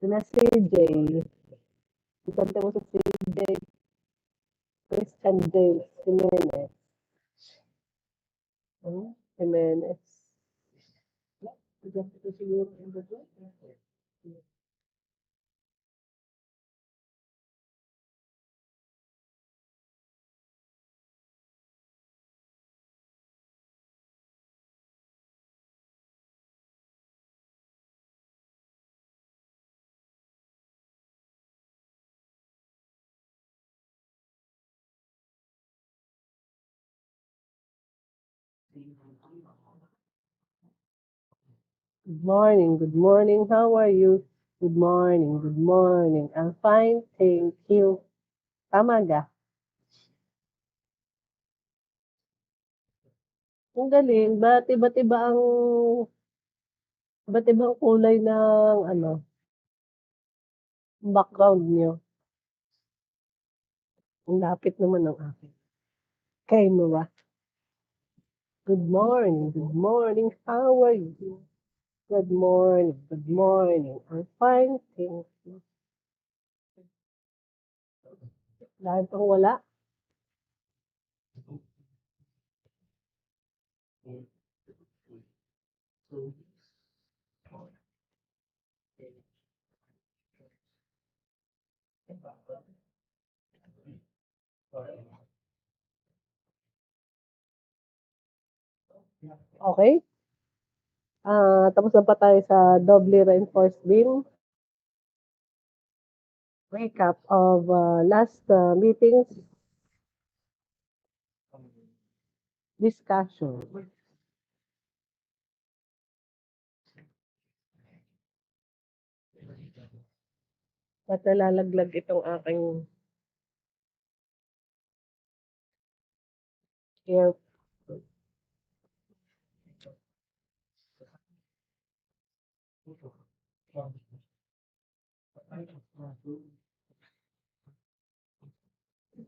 Sina CJ. Ikanta mo sa CJ. Christian James Jimenez. Jimenez. Good morning, good morning. How are you? Good morning, good morning. I'm fine, thank you. Tama ga? Ang galing. Ba't ibang kulay ng background niyo? Ang lapit naman ng akin. Kay mo ba? Good morning, good morning. How are you? Good morning, good morning. I'm fine, thank you. Dahil pang wala. Okay? Tapos na pa tayo sa doubly reinforced beam. Recap of last meetings. Discussion. Ba't nalalaglag itong aking ear?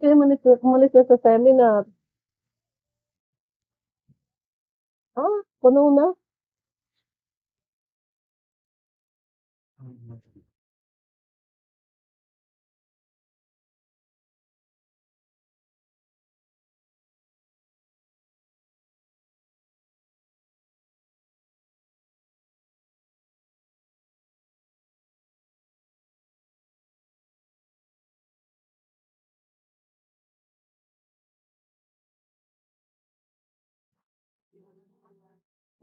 Kaya umalis na sa seminar. Puno na?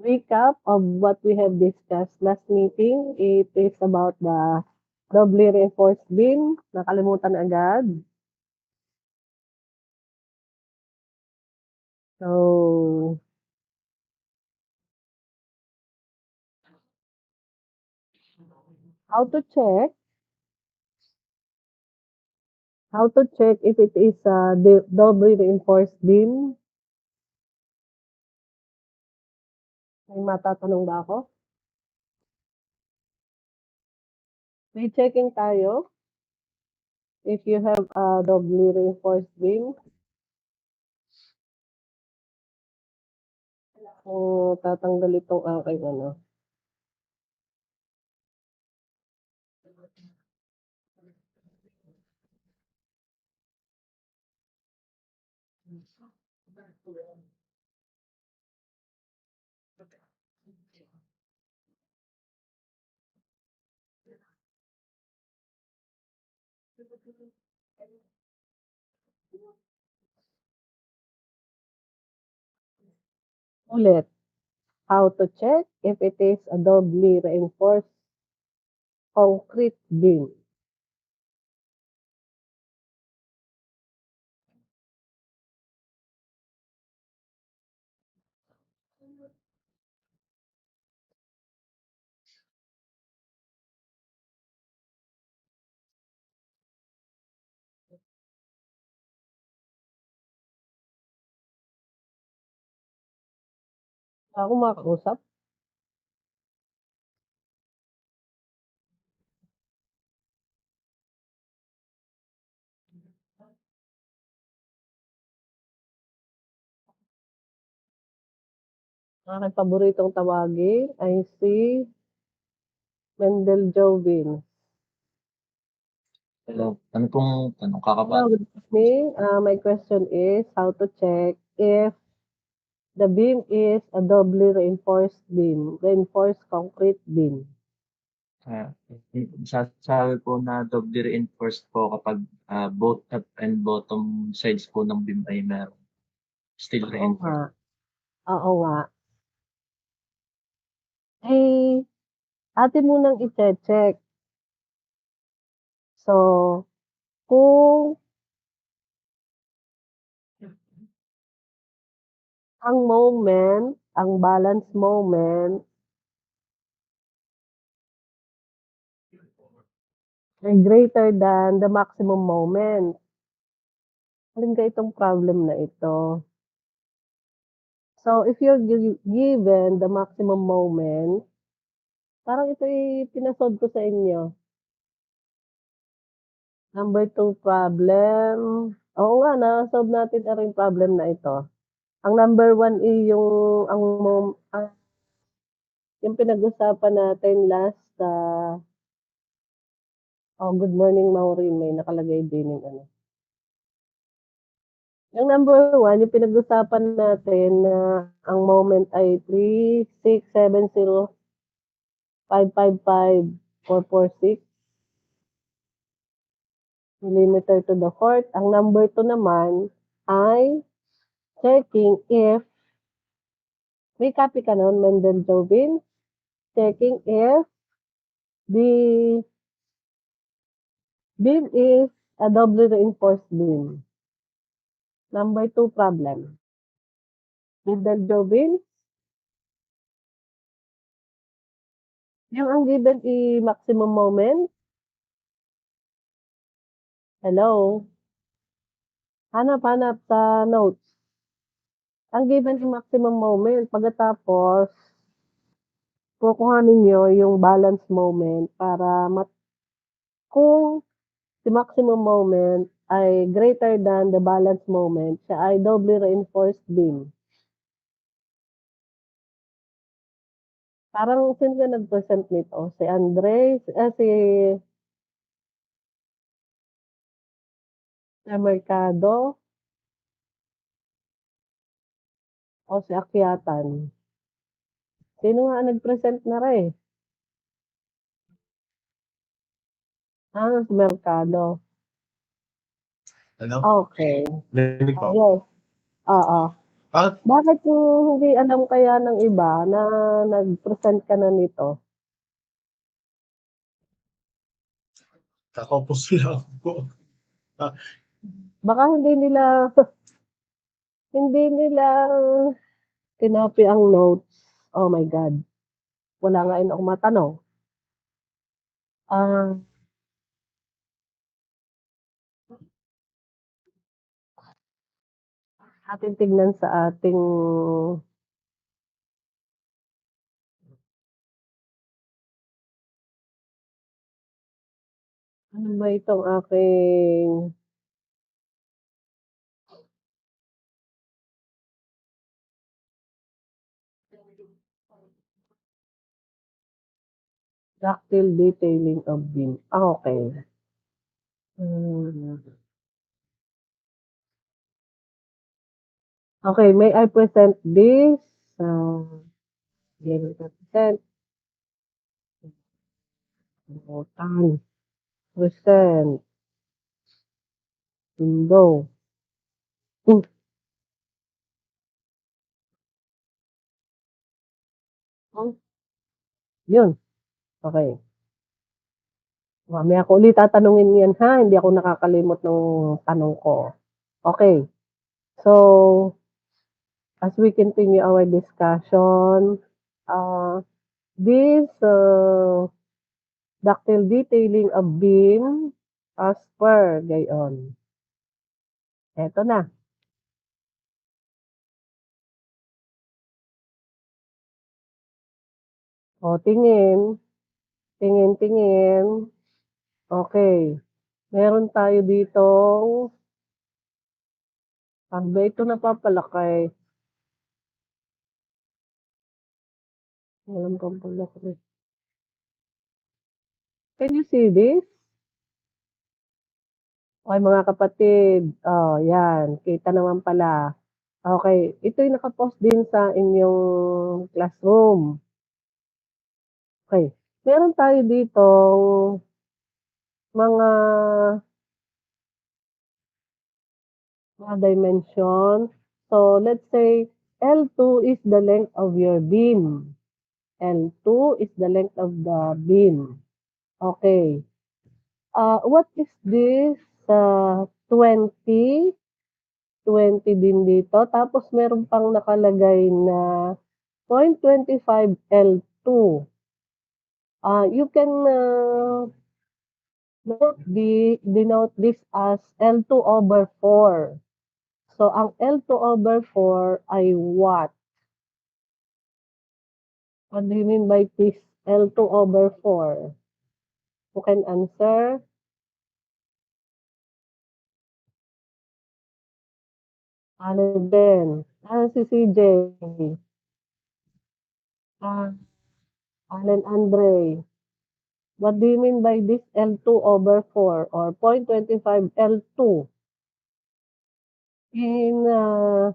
Recap of what we have discussed last meeting. It is about the doubly reinforced beam. Nakalimutan agad. So, how to check if it is the doubly reinforced beam? May matatanong ba ako? May checking tayo if you have a doubly reinforced beam. Tatanggal itong aking ulit. How to check if it is a doubly reinforced concrete beam. Ako makausap? Aking paboritong tawagin ay si Mendel Jovin. Hello, ano pong tanong Hello, kakabata? good evening. My question is how to check if the beam is a doubly reinforced beam, reinforced concrete beam. Ah, Masasabi po na doubly reinforced po kapag both top and bottom sides po ng beam ay meron still Oo nga, reinforced. oo nga. Eh, atin munang i-check. So, kung ang moment, ang balance moment ay greater than the maximum moment. Alin ka itong problem na ito? So, if you're given the maximum moment, parang ito ay pinasolve ko sa inyo. Number 2 problem. Oo nga, na-solve natin na rin problem na ito. Ang number 1 ay yung pinag-usapan natin last good morning Maureen, may nakalagay din yung ano. Yung number 1, yung pinag-usapan natin na ang moment ay 3, 6, 7, 0, 555, 446 millimeter to the fourth. Ang number 2 naman ay checking if may copy ka nun, Mendel Jovin, checking if the beam is a doubly reinforced beam. Number 2 problem. Mendel Jovin, yung ang given maximum moment. Hello? Hanap sa notes. Ang given maximum moment. Pagkatapos, kukuhanin nyo yung balance moment para kung si maximum moment ay greater than the balance moment, siya ay doubly reinforced beam. Parang sino ka nag-present nito? Si Andre? Si Mercado? O si Akyatan? Sino nga ang nag-present na rin? Si Mercado. Ano? Okay. Narinig po. Yes. Oo. Bakit Bakit yung hindi alam kaya ng iba na nag-present ka na nito? kakaupo lang po? Ah, Baka hindi nila tinapy ang notes. Oh my God. Wala nga yun ako matanong. Ah, ating tignan sa ating ano ba itong aking dactyl detailing of beam. Okay. Hmm. Okay, may I present this? May I present? Butan. Present. Window. Hmm, hmm, yun. Okay. Mamaya ko ulit tatanungin yan ha. Hindi ako nakakalimot ng tanong ko. Okay. So, as we continue our discussion, uh, this ductile detailing of beam as per gayon. Eto na. O, tingin. Tingin, tingin. Okay. Meron tayo ditong, pag ba ito napapalaki? Walang pampalaki. Can you see this? Okay, mga kapatid. Oh, yan. Kita naman pala. Okay. Ito'y nakapost din sa inyong classroom. Okay. Meron tayo dito mga dimension. So, let's say L2 is the length of your beam. L2 is the length of the beam. Okay. What is this? 20. 20 din dito. Tapos meron pang nakalagay na 0.25 L2. You can denote this as L2 over 4. So, ang L2 over 4 ay what? What do you mean by this L2 over 4? Who can answer? Ano din? Si CJ. Alan Andre. What do you mean by this L2 over 4 or 0.25 L2? In a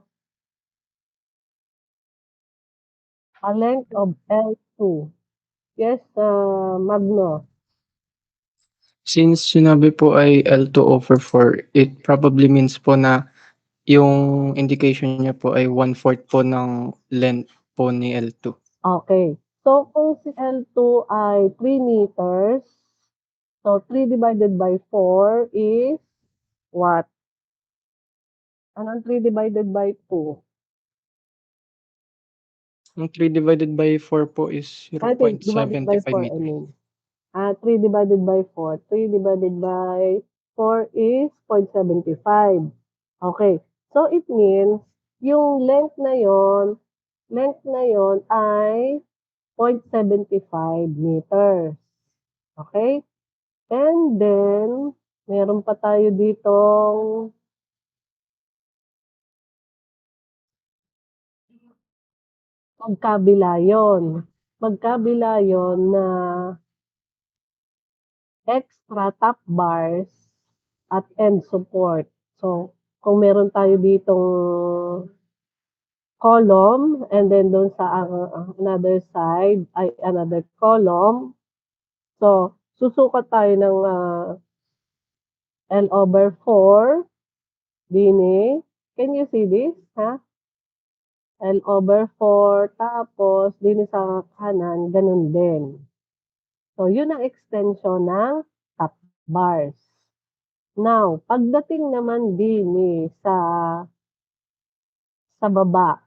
length of L2. Yes, Magno. Since sinabi po ay L2 over 4, it probably means po na yung indication niya po ay 1/4 po ng length po ni L2. Okay. So, kung si L2 ay 3 meters, so 3 divided by 4 is what? Anong 3 divided by 2? Yung 3 divided by 4 po is I think divided by 0.75 4, I meters. mean. 3 divided by 4. 3 divided by 4 is 0.75. Okay. So, it means, yung length na yon ay 0.75 meters. Okay? And then, meron pa tayo ditong magkabila yon. Magkabila yon na extra top bars at end support. So, kung meron tayo ditong column and then doon sa another side ay another column. So, susukat tayo ng L over 4. Dini. Can you see this? Ha? L over 4. Tapos, dini sa kanan, ganun din. So, yun ang extension ng top bars. Now, pagdating naman dini sa baba,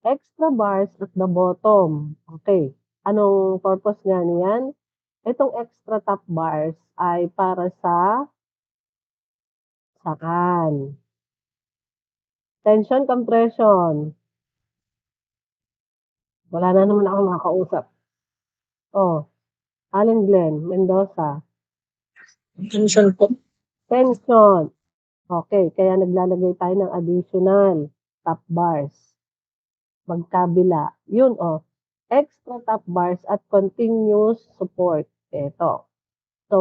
extra bars at the bottom. Okay. Anong purpose nga niyan? Itong extra top bars ay para sa sakan. Tension, compression. Wala na naman ako makakausap. Oh, Allen Glenn, Mendoza. Tension po. Tension. Okay, kaya naglalagay tayo ng additional top bars. Magkabila. Yun, extra top bars at continuous support. Ito. So,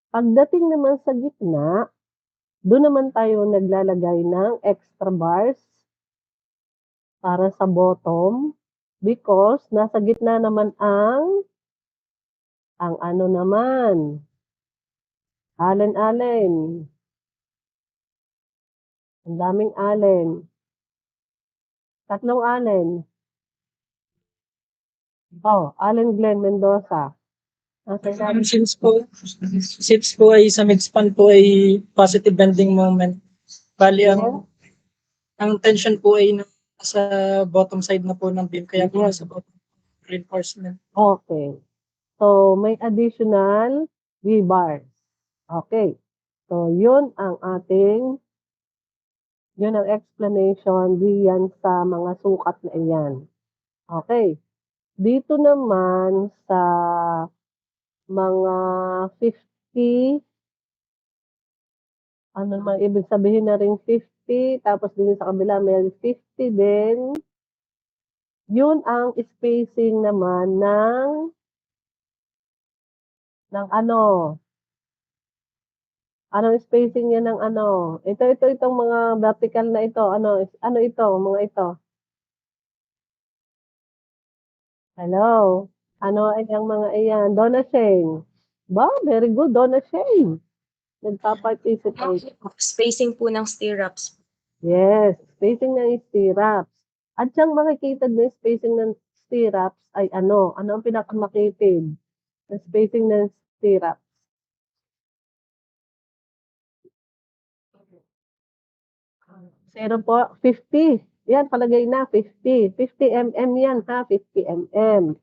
pagdating naman sa gitna, doon naman tayo naglalagay ng extra bars para sa bottom because nasa gitna naman ang ano naman, Allen. Ang daming Allen. Tatlong Allen. Allen Glenn Mendoza. Since po ay sa midspan po ay positive bending moment. Bali ang tension po ay nasa bottom side na po ng beam kaya po nasa bottom reinforcement. Okay. So, may additional V-bars. Okay. So, yun ang explanation diyan sa mga sukat na iyan. Okay. Dito naman sa mga 50, ano naman ibig sabihin na rin 50, tapos din sa kabila may 50 din. Yun ang spacing naman ng ano, Anong spacing niya ng ano? Itong mga vertical na ito. Ano ito? Mga ito. Hello? Ano ay ang mga iyan? Donna Shane. Ba, very good, Donna Shane. Nagpa-participate. Spacing po ng stirrups. Yes, spacing ng stirrups. At siyang makikita ng spacing ng stirrups ay ano? Ano ang pinakamakitid? Ang spacing ng stirrups. Zero po, 50. Yan, palagay na, 50. 50 mm yan, ha? 50 mm.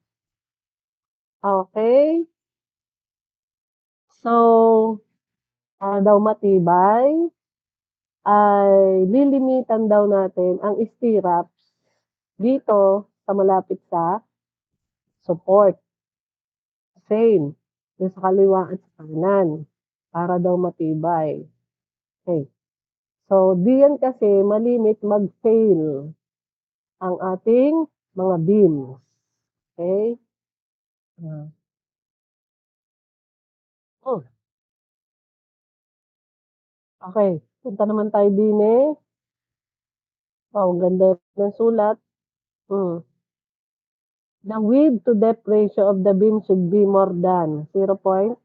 Okay? So, daw matibay, ay lilimitan daw natin ang stirrups dito sa malapit sa support. Same. Yung sa kaliwa at sa kanan. Para daw matibay. Okay. So, diyan kasi malimit mag-fail ang ating mga beams. Okay? Oh, okay. Punta naman tayo din eh. Oh, ang ganda ng sulat. The width to depth ratio of the beam should be more than 0.3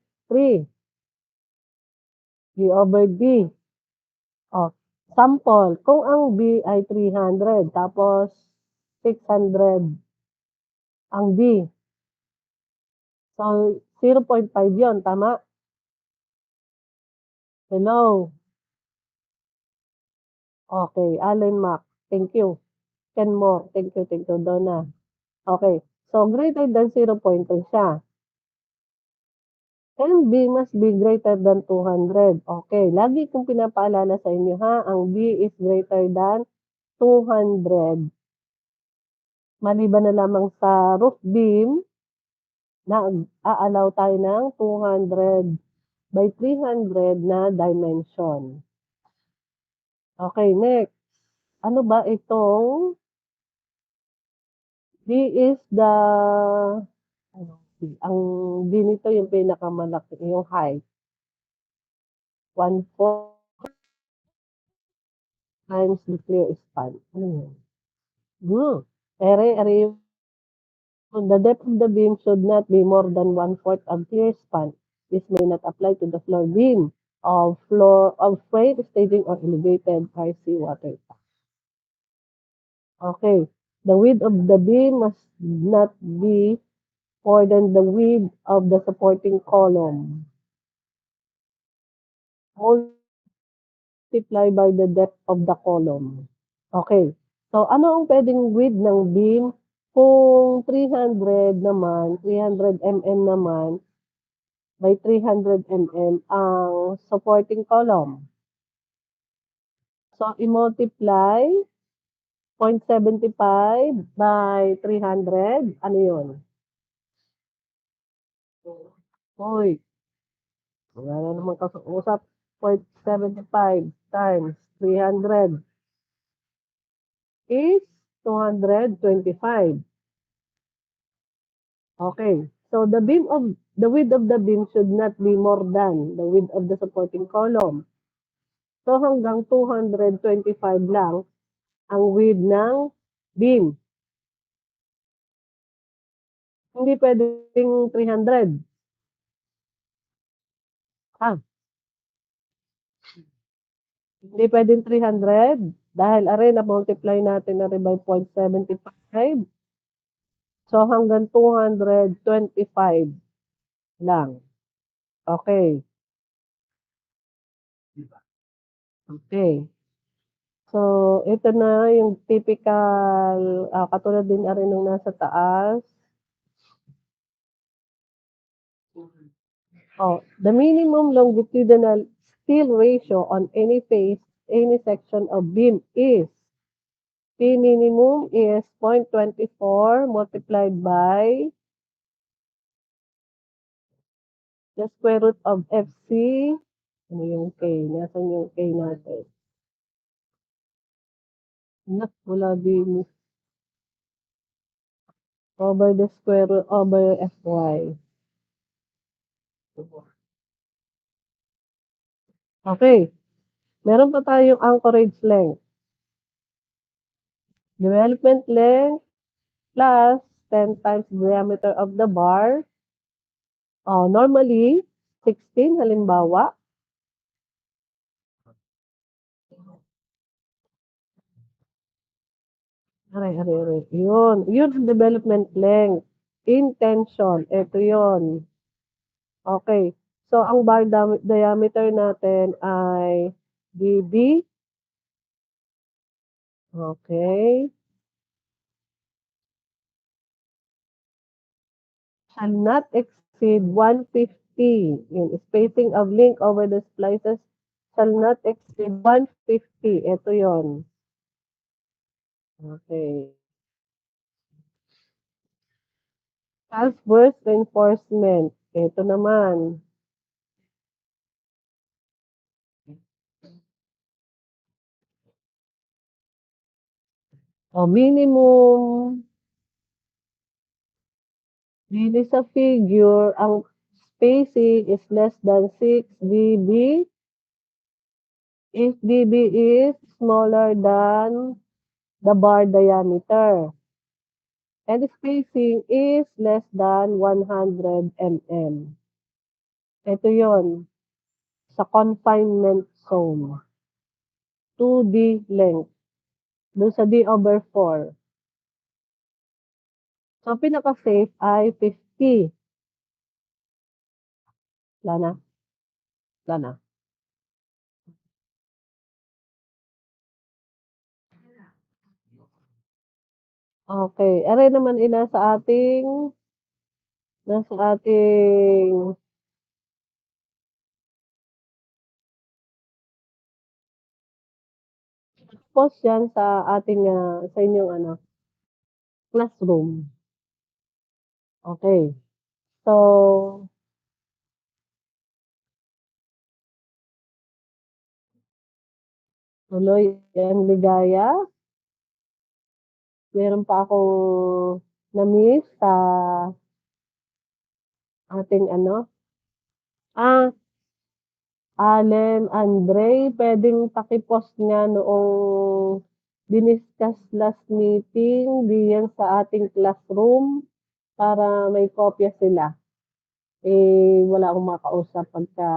B over D. Oh, sample, kung ang B ay 300, tapos 600 ang D. So, 0.5 yon, tama? Hello? Okay, Allen Mac. Thank you. Ken Moore. Thank you, Donna. Okay. So, greater than 0.2 siya. And B must be greater than 200. Okay, lagi kong pinapaalala sa inyo ha, ang B is greater than 200. Maliban na lamang sa roof beam, na allow tayo ng 200 by 300 na dimension. Okay, next. Ano ba itong D is the ang D nito yung pinakamalaki, yung height. 1/4 times the clear span. Ano yun? The depth of the beam should not be more than 1/4 of clear span. This may not apply to the floor beam of freight staging or elevated RC water tank. Okay. The width of the beam must not be more than the width of the supporting column. Multiply by the depth of the column. Okay. So, ano ang pwedeng width ng beam? Kung 300 naman, 300 mm naman, by 300 mm ang supporting column. So, i-multiply 0.75 by 300. Ano yun? Hoy, wala na naman kausap. 0.75 times 300 is 225. Okay. So, the width of the beam should not be more than the width of the supporting column. So, hanggang 225 lang ang width ng beam. Hindi pwedeng 300. Ah, hindi pwedeng 300 dahil na-multiply natin na rin by 0.75. So, hanggang 225 lang. Okay. Okay. So, ito na yung typical, katulad din rin nung nasa taas. Oh, the minimum longitudinal steel ratio on any face, any section of beam is P minimum is 0.24 multiplied by the square root of FC. Ano yung K? Nasaan yung K natin? Wala din. Over the square root over FY. Okay. Meron pa tayong anchorage length. Development length plus 10 times diameter of the bar. Normally, 16 halimbawa. Aray. Yun ang development length. In tension. Ito yun. Okay. So, ang bar diameter natin ay DB. Okay. Shall not exceed 150. Yung spacing of link over the splices shall not exceed 150. Ito yon. Okay. Transverse reinforcement. Ito naman. Minimum. Dili sa figure, ang spacing is less than 6 dB. If dB is smaller than the bar diameter. And the spacing is less than 100 mm. Ito yon sa confinement zone. 2D length. Doon sa D over 4. So, pinaka-safe ay 50. Wala na. Wala na. Okay. Aray naman nasa ating post yan sa ating sa inyong classroom. Okay. So, tuloy ang ligaya. Meron pa akong na-miss sa ating Allen, Andre, pwedeng pakipost nga noong diniscuss last meeting diyan sa ating classroom para may kopya sila. Wala akong makausap pagka